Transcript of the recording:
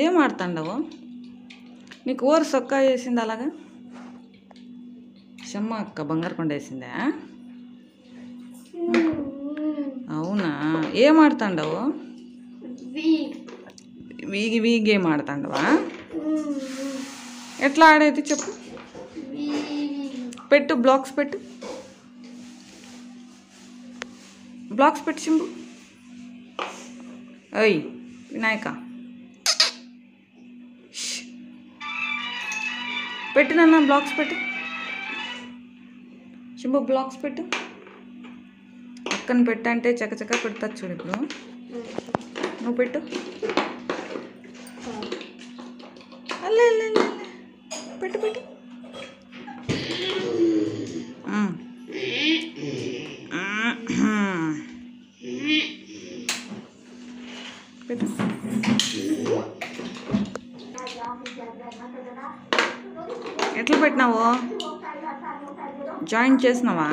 ఏం ఆడుతాండవు? నీకు ఊరు సొక్కా వేసింది అలాగా? షమ్మ అక్క బంగారుకొండ వేసిందా? అవునా? ఏం ఆడుతాండవు? We game ఆడుతాండవా? ఎట్లా ఆడేది చెప్పు. పెట్టు, బ్లాక్స్ పెట్టు, బ్లాక్స్ పెట్టు సింబు. ఓయ్ వినాయక పెట్టు నాన్న, బ్లాక్స్ పెట్టు సింబు, బ్లాక్స్ పెట్టు. అక్కను పెట్టంటే చకచక పెడతా చూడు. ఇప్పుడు నువ్వు పెట్టు. అల్లే పెట్టు పెట్టు. పెట్టు. ఎట్లా పెట్టినావు? జాయిన్ చేసినావా?